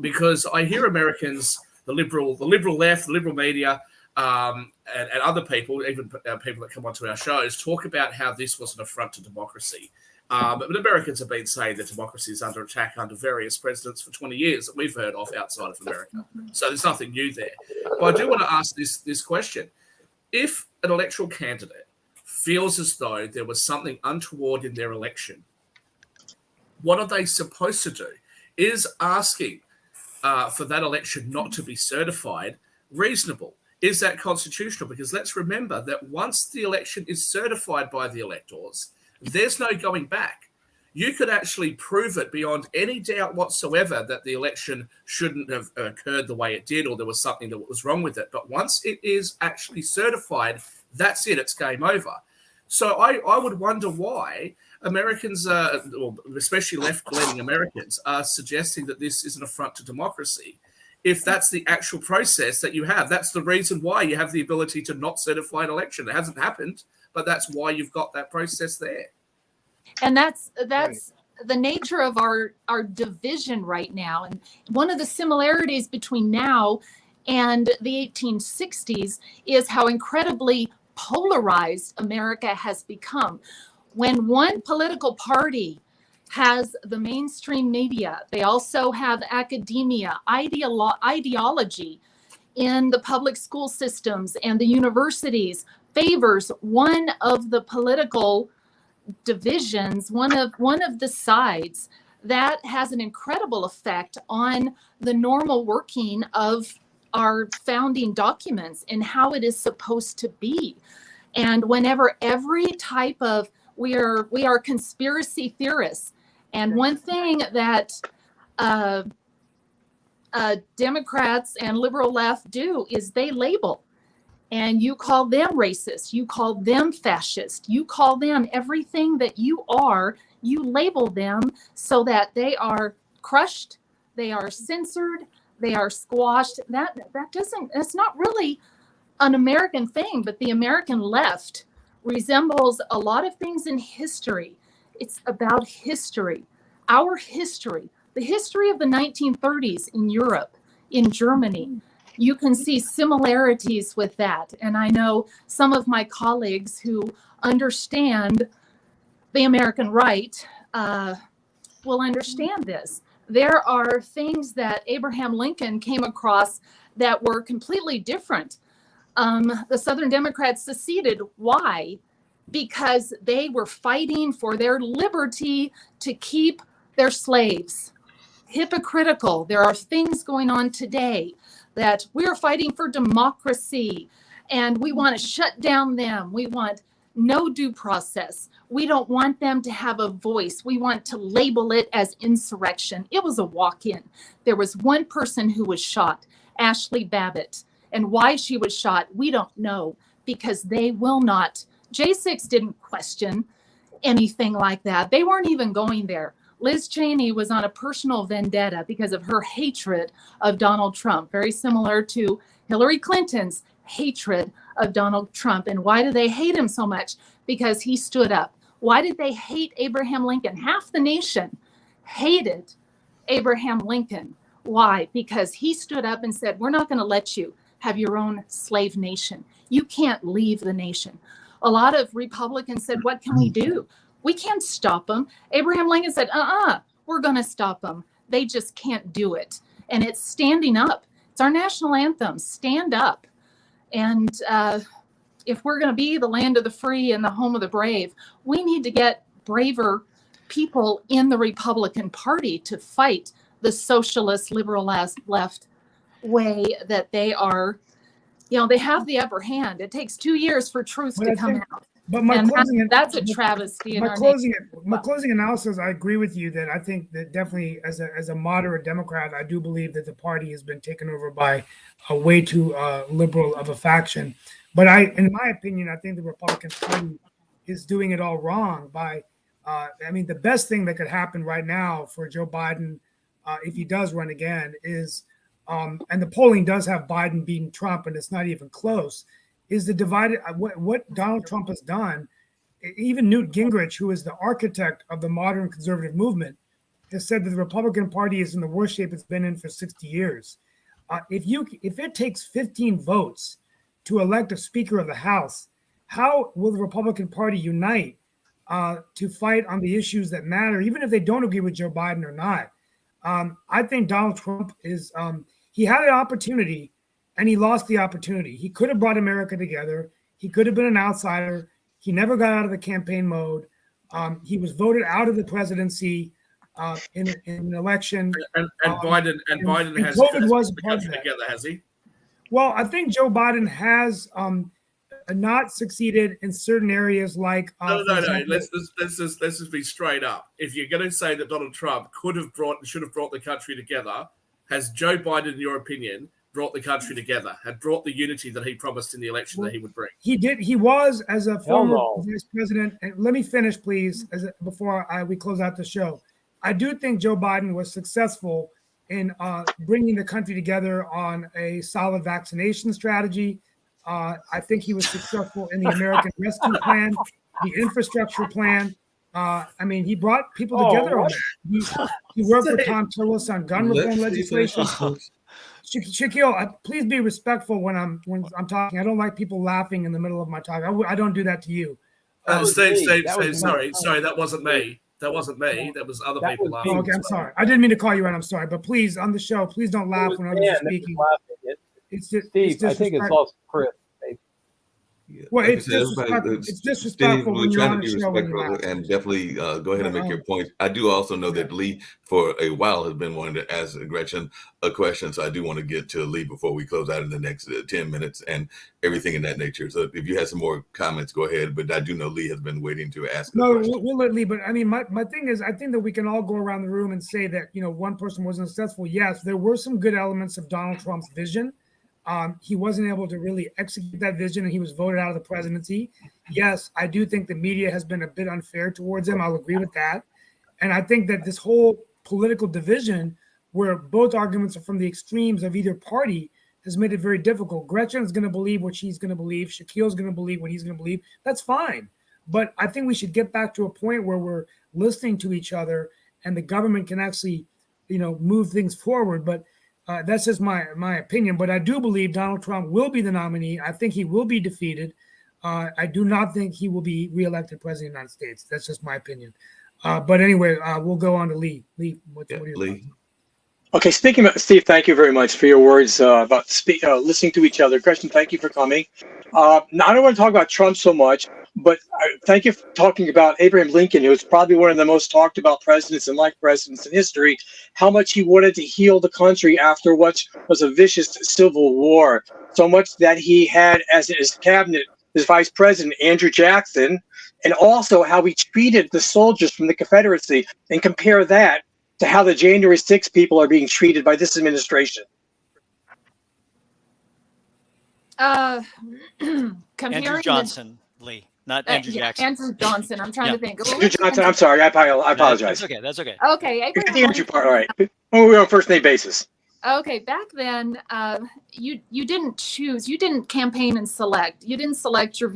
because I hear Americans, the liberal left, the liberal media, and other people, even people that come onto our shows, talk about how this was an affront to democracy. But Americans have been saying that democracy is under attack under various presidents for 20 years that we've heard of outside of America. So there's nothing new there. But I do want to ask this question. If an electoral candidate feels as though there was something untoward in their election, what are they supposed to do? Is asking for that election not to be certified reasonable? Is that constitutional? Because let's remember that once the election is certified by the electors, there's no going back. You could actually prove it beyond any doubt whatsoever that the election shouldn't have occurred the way it did, or there was something that was wrong with it. But once it is actually certified, that's it. It's game over. So I would wonder why Americans, especially left-leaning Americans, are suggesting that this is an affront to democracy. If that's the actual process that you have, that's the reason why you have the ability to not certify an election. It hasn't happened, but that's why you've got that process there. And that's the nature of our division right now. And one of the similarities between now and the 1860s is how incredibly polarized America has become. When one political party has the mainstream media, they also have academia, ideology in the public school systems and the universities, favors one of the political divisions, one of the sides, that has an incredible effect on the normal working of our founding documents and how it is supposed to be. And whenever every type of, we are conspiracy theorists. And one thing that Democrats and liberal left do is they label. And you call them racist, you call them fascist, you call them everything that you are, you label them so that they are crushed, they are censored, they are squashed. That's not really an American thing, but the American left resembles a lot of things in history. It's about history, our history, the history of the 1930s in Europe, in Germany, You can see similarities with that. And I know some of my colleagues who understand the American right will understand this. There are things that Abraham Lincoln came across that were completely different. The Southern Democrats seceded. Why? Because they were fighting for their liberty to keep their slaves. Hypocritical. There are things going on today that we're fighting for democracy and we want to shut down them. We want no due process. We don't want them to have a voice. We want to label it as insurrection. It was a walk-in. There was one person who was shot, Ashley Babbitt. And why she was shot, we don't know, because they will not. J6 didn't question anything like that. They weren't even going there. Liz Cheney was on a personal vendetta because of her hatred of Donald Trump, very similar to Hillary Clinton's hatred of Donald Trump. And why do they hate him so much? Because he stood up. Why did they hate Abraham Lincoln? Half the nation hated Abraham Lincoln. Why? Because he stood up and said, we're not going to let you have your own slave nation. You can't leave the nation. A lot of Republicans said, what can we do? We can't stop them. Abraham Lincoln said, we're going to stop them. They just can't do it. And it's standing up. It's our national anthem, stand up. And if we're going to be the land of the free and the home of the brave, we need to get braver people in the Republican Party to fight the socialist, liberal left way that they are, they have the upper hand. It takes 2 years for truth to come out. But that's a travesty. My closing analysis, I agree with you that I think that definitely as a moderate Democrat, I do believe that the party has been taken over by a way too liberal of a faction. But in my opinion, I think the Republican Party is doing it all wrong by, the best thing that could happen right now for Joe Biden, if he does run again, is, and the polling does have Biden beating Trump, and it's not even close, is the divided, what Donald Trump has done. Even Newt Gingrich, who is the architect of the modern conservative movement, has said that the Republican Party is in the worst shape it's been in for 60 years. If it takes 15 votes to elect a Speaker of the House, how will the Republican Party unite to fight on the issues that matter, even if they don't agree with Joe Biden or not? I think Donald Trump is, he had an opportunity and he lost the opportunity. He could have brought America together. He could have been an outsider. He never got out of the campaign mode. He was voted out of the presidency in an election. And Biden has COVID was the part of country that. together, has he? Well, I think Joe Biden has not succeeded in certain areas like. No. Let's just be straight up. If you're going to say that Donald Trump should have brought the country together, has Joe Biden, in your opinion, brought the country together, had brought the unity that he promised in the election that he would bring? He did. He was, as a former vice president. And let me finish, please, before we close out the show. I do think Joe Biden was successful in bringing the country together on a solid vaccination strategy. I think he was successful in the American Rescue Plan, the infrastructure plan. He brought people together on that. He worked with Tom Tillis on gun reform legislation. Shaquille, please be respectful when I'm talking. I don't like people laughing in the middle of my talk. I don't do that to you. Steve, sorry, that wasn't me. That wasn't me. That was other people laughing. Okay, I'm sorry. I didn't mean to call you out. I'm sorry. But please, on the show, please don't laugh when others are speaking. It's just Steve, I think it's also Chris. Well, it's disrespectful when you're on the show. And definitely go ahead and make your point. I do also know that Lee, for a while, has been wanting to ask Gretchen a question. So I do want to get to Lee before we close out in the next 10 minutes and everything in that nature. So if you have some more comments, go ahead. But I do know Lee has been waiting to ask. No, we'll let Lee. But my thing is, I think that we can all go around the room and say that, one person wasn't successful. Yes, there were some good elements of Donald Trump's vision. He wasn't able to really execute that vision, and he was voted out of the presidency. Yes, I do think the media has been a bit unfair towards him. I'll agree with that. And I think that this whole political division, where both arguments are from the extremes of either party, has made it very difficult. Gretchen is going to believe what she's going to believe. Shaquille's going to believe what he's going to believe. That's fine. But I think we should get back to a point where we're listening to each other and the government can actually, move things forward. But That's just my opinion. But I do believe Donald Trump will be the nominee. I think he will be defeated. I do not think he will be reelected president of the United States. That's just my opinion. But anyway, we'll go on to Lee. Lee, what are your Lee. thoughts? Okay, speaking of Steve, thank you very much for your words about listening to each other. Gretchen, thank you for coming. Now, I don't want to talk about Trump so much, but thank you for talking about Abraham Lincoln, who was probably one of the most talked about presidents and like presidents in history, how much he wanted to heal the country after what was a vicious civil war, so much that he had as his cabinet, his vice president, Andrew Jackson, and also how he treated the soldiers from the Confederacy, and compare that to how the January 6 people are being treated by this administration. Andrew Johnson, Lee, not Andrew Jackson. Andrew Johnson. I'm trying to think. Andrew Johnson, I'm sorry. I apologize. That's okay. Okay. It's the Andrew part. All right. We're on first name basis. Okay. Back then, you didn't choose. You didn't campaign and select. You didn't select your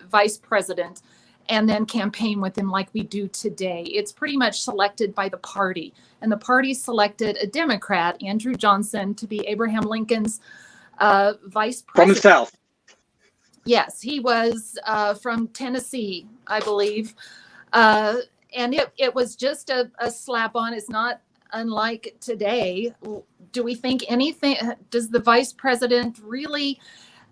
vice president and then campaign with him like we do today. It's pretty much selected by the party. And the party selected a Democrat, Andrew Johnson, to be Abraham Lincoln's vice president. From the South. Yes, he was from Tennessee, I believe. And it was just a slap on. It's not unlike today. Do we think anything? Does the vice president really?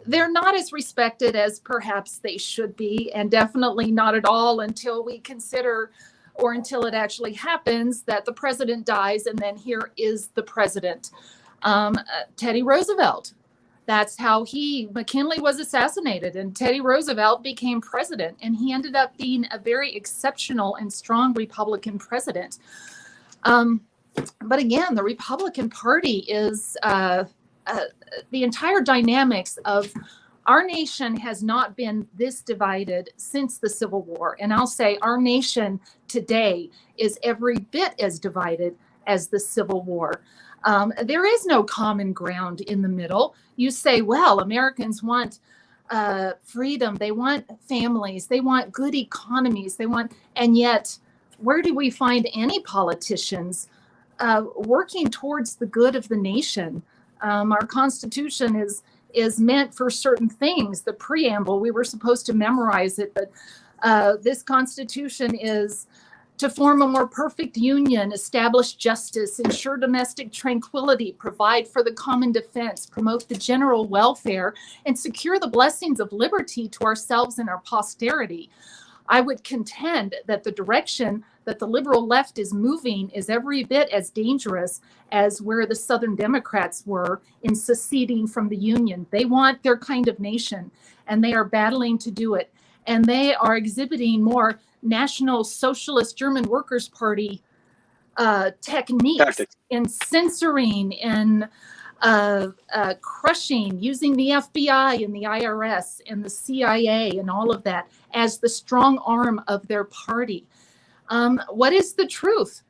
They're not as respected as perhaps they should be, and definitely not at all until we consider, or until it actually happens, that the president dies and then here is the president. Teddy Roosevelt, that's how McKinley was assassinated and Teddy Roosevelt became president, and he ended up being a very exceptional and strong Republican president. But again, the Republican Party is the entire dynamics of our nation has not been this divided since the Civil War. And I'll say our nation today is every bit as divided as the Civil War. There is no common ground in the middle. You say, well, Americans want freedom. They want families. They want good economies. And yet, where do we find any politicians working towards the good of the nation? Our Constitution is meant for certain things. The preamble, we were supposed to memorize it, but this Constitution is to form a more perfect union, establish justice, ensure domestic tranquility, provide for the common defense, promote the general welfare, and secure the blessings of liberty to ourselves and our posterity. I would contend that the direction that the liberal left is moving is every bit as dangerous as where the Southern Democrats were in seceding from the Union. They want their kind of nation, and they are battling to do it. And they are exhibiting more National Socialist German Workers' Party techniques in censoring and crushing, using the FBI and the IRS and the CIA and all of that as the strong arm of their party. What is the truth?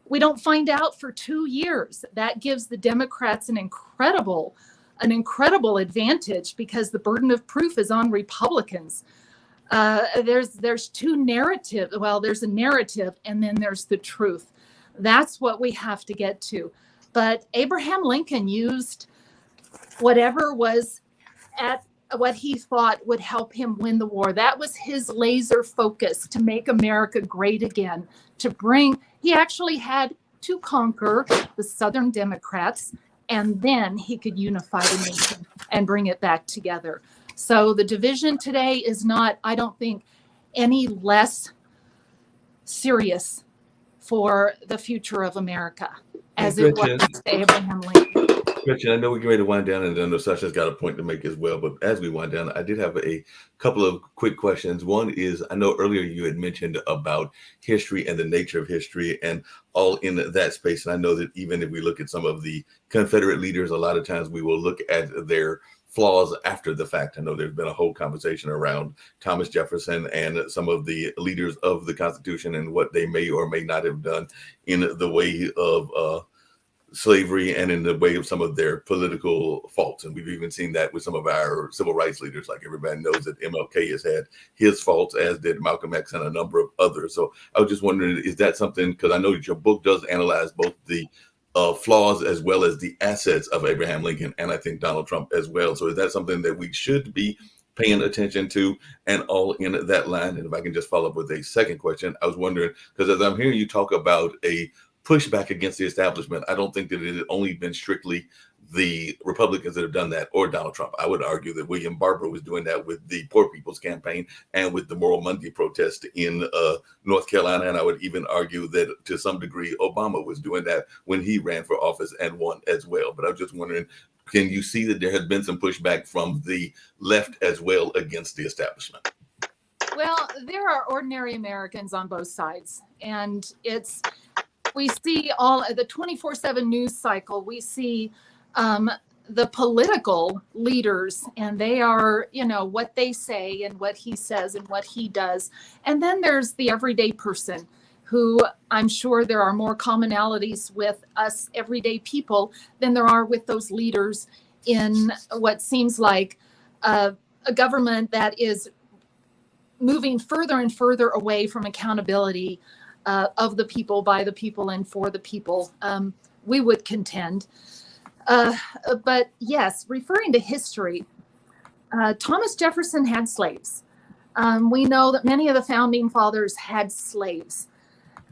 We don't find out for 2 years. That gives the Democrats an incredible advantage because the burden of proof is on Republicans. There's two narratives. Well, there's a narrative and then there's the truth. That's what we have to get to. But Abraham Lincoln used whatever was at what he thought would help him win the war. That was his laser focus, to make America great again, he actually had to conquer the Southern Democrats, and then he could unify the nation and bring it back together. So the division today is not, I don't think, any less serious for the future of America as it was to Abraham Lincoln. Gretchen, I know we're getting ready to wind down, and I know Sasha's got a point to make as well. But as we wind down, I did have a couple of quick questions. One is, I know earlier you had mentioned about history and the nature of history and all in that space. And I know that even if we look at some of the Confederate leaders, a lot of times we will look at their flaws after the fact. I know there's been a whole conversation around Thomas Jefferson and some of the leaders of the Constitution and what they may or may not have done in the way of slavery and in the way of some of their political faults. And we've even seen that with some of our civil rights leaders. Like everybody knows that MLK has had his faults, as did Malcolm X and a number of others. So I was just wondering, is that something, because I know that your book does analyze both the flaws as well as the assets of Abraham Lincoln, and I think Donald Trump as well. So is that something that we should be paying attention to, and all in that line? And if I can just follow up with a second question, I was wondering, because as I'm hearing you talk about a pushback against the establishment, I don't think that it had only been strictly the Republicans that have done that, or Donald Trump. I would argue that William Barber was doing that with the Poor People's Campaign and with the Moral Monday protest in North Carolina. And I would even argue that to some degree, Obama was doing that when he ran for office and won as well. But I was just wondering, can you see that there has been some pushback from the left as well against the establishment? Well, there are ordinary Americans on both sides. And we see all the 24/7 news cycle. We see the political leaders, and they are, what they say and what he says and what he does. And then there's the everyday person who I'm sure there are more commonalities with us everyday people than there are with those leaders in what seems like a government that is moving further and further away from accountability of the people, by the people, and for the people, we would contend. But yes, referring to history, Thomas Jefferson had slaves. We know that many of the founding fathers had slaves.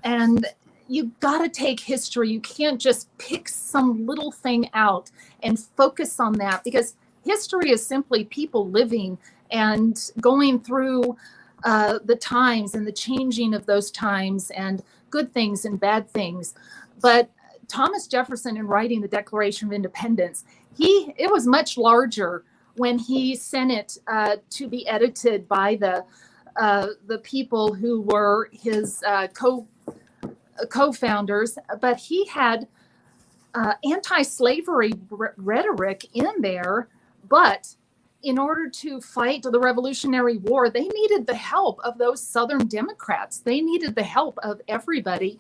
And you got to take history. You can't just pick some little thing out and focus on that, because history is simply people living and going through the times and the changing of those times, and good things and bad things. But Thomas Jefferson, in writing the Declaration of Independence, it was much larger when he sent it to be edited by the people who were his co-founders. But he had anti-slavery rhetoric in there. But in order to fight the Revolutionary War, they needed the help of those Southern Democrats. They needed the help of everybody.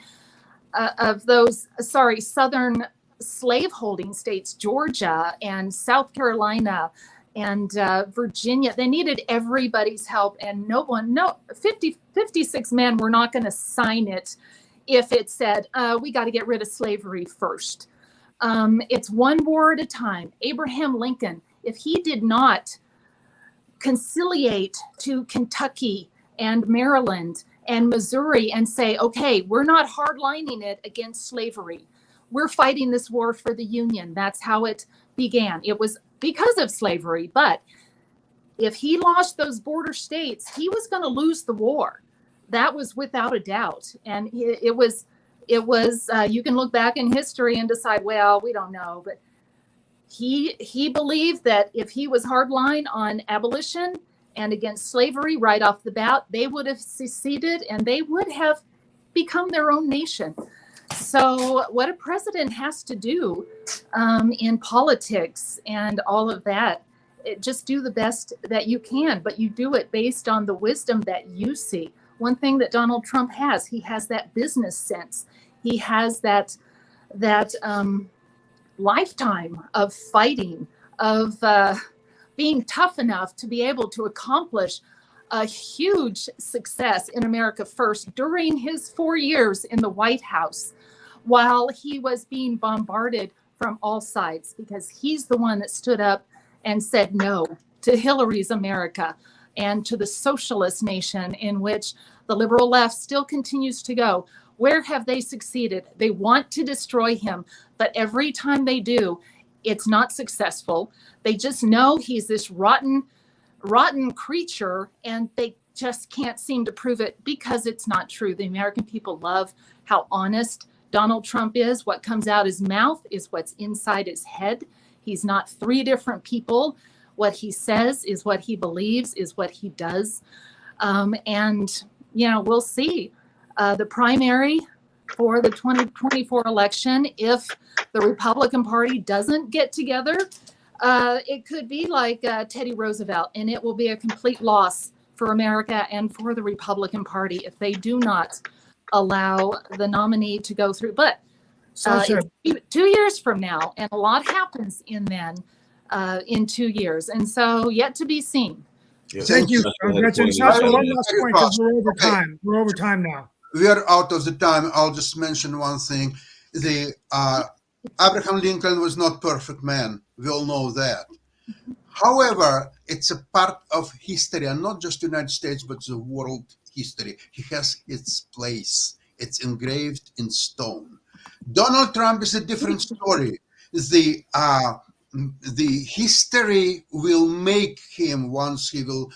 Of those, Southern slaveholding states, Georgia and South Carolina and Virginia. They needed everybody's help, and 56 men were not going to sign it if it said, we got to get rid of slavery first. It's one war at a time. Abraham Lincoln, if he did not conciliate to Kentucky and Maryland and Missouri and say, okay, we're not hardlining it against slavery. We're fighting this war for the Union. That's how it began. It was because of slavery. But if he lost those border states, he was going to lose the war. That was without a doubt. And it was, you can look back in history and decide, well, we don't know. But he believed that if he was hardline on abolition and against slavery right off the bat, they would have seceded and they would have become their own nation. So what a president has to do in politics and all of that, just do the best that you can, but you do it based on the wisdom that you see. One thing that Donald Trump has, he has that business sense. He has that lifetime of fighting, of being tough enough to be able to accomplish a huge success in America First during his 4 years in the White House, while he was being bombarded from all sides, because he's the one that stood up and said no to Hillary's America and to the socialist nation in which the liberal left still continues to go. Where have they succeeded? They want to destroy him, but every time they do, it's not successful. They just know he's this rotten creature, and they just can't seem to prove it because it's not true. The American people love how honest Donald Trump is. What comes out his mouth is what's inside his head. He's not three different people. What he says is what he believes, is what he does. And, we'll see. The primary for the 2024 election, if the Republican Party doesn't get together, it could be like Teddy Roosevelt, and it will be a complete loss for America and for the Republican Party if they do not allow the nominee to go through. But it's 2 years from now, and a lot happens in 2 years. And so yet to be seen. Yes. Thank you, Gretchen. Sasha, one last point, because we're over time. We're over time now. We are out of the time. I'll just mention one thing. The Abraham Lincoln was not perfect man. We all know that. However, it's a part of history, and not just the United States, but the world history. He has its place. It's engraved in stone. Donald Trump is a different story. The history will make him once he will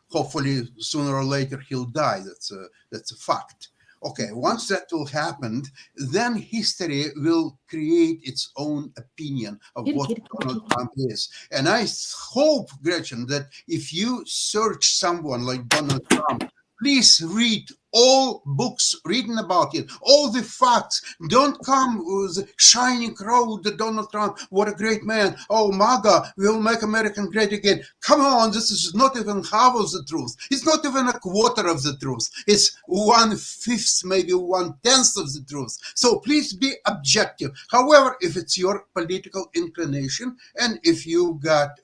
hopefully sooner or later he'll die. That's a fact. Okay, once that will happen, then history will create its own opinion of what Donald Trump is. And I hope, Gretchen, that if you search someone like Donald Trump, please read all books written about it, all the facts. Don't come with the shining crown, the Donald Trump, what a great man. Oh, MAGA, we'll make America great again. Come on, this is not even half of the truth. It's not even a quarter of the truth. It's 1/5, maybe 1/10 of the truth. So please be objective. However, if it's your political inclination, and if you got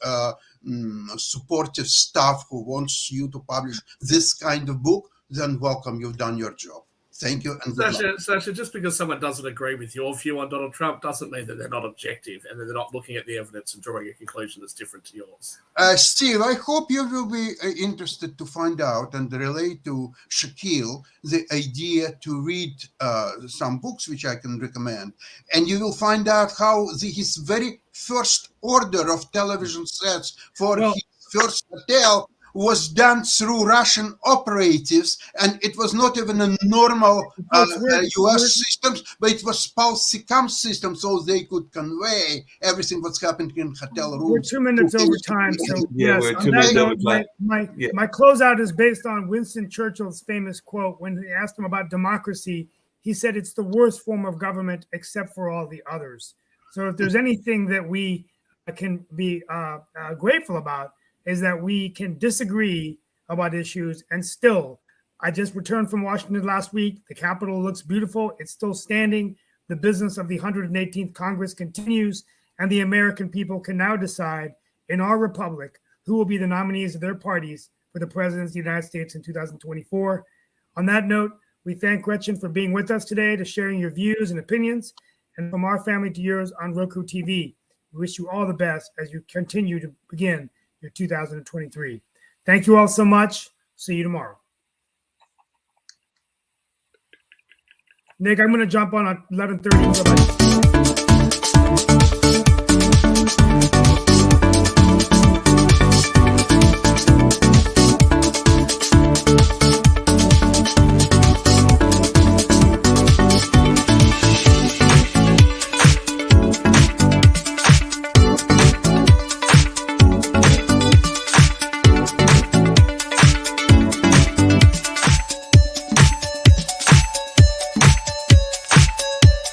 supportive staff who wants you to publish this kind of book, then welcome, you've done your job. Thank you and good luck. Sasha, just because someone doesn't agree with your view on Donald Trump doesn't mean that they're not objective and that they're not looking at the evidence and drawing a conclusion that's different to yours. Steve, I hope you will be interested to find out and relate to Shaquille the idea to read some books which I can recommend. And you will find out how his very first order of television sets for his first hotel was done through Russian operatives, and it was not even a normal U.S. system, but it was PAL-SICAM system, so they could convey everything what's happening in hotel rooms. We're 2 minutes over time, so Yeah, yes. we're On 2 that minutes note, over time. my closeout is based on Winston Churchill's famous quote when they asked him about democracy. He said it's the worst form of government except for all the others. So if there's anything that we can be grateful about, is that we can disagree about issues and still, I just returned from Washington last week. The Capitol looks beautiful. It's still standing. The business of the 118th Congress continues, and the American people can now decide in our republic who will be the nominees of their parties for the president of the United States in 2024. On that note, we thank Gretchen for being with us today, to sharing your views and opinions, and from our family to yours on Roku TV. We wish you all the best as you continue to begin your 2023. Thank you all so much. See you tomorrow. Nick, I'm going to jump on at 11:30.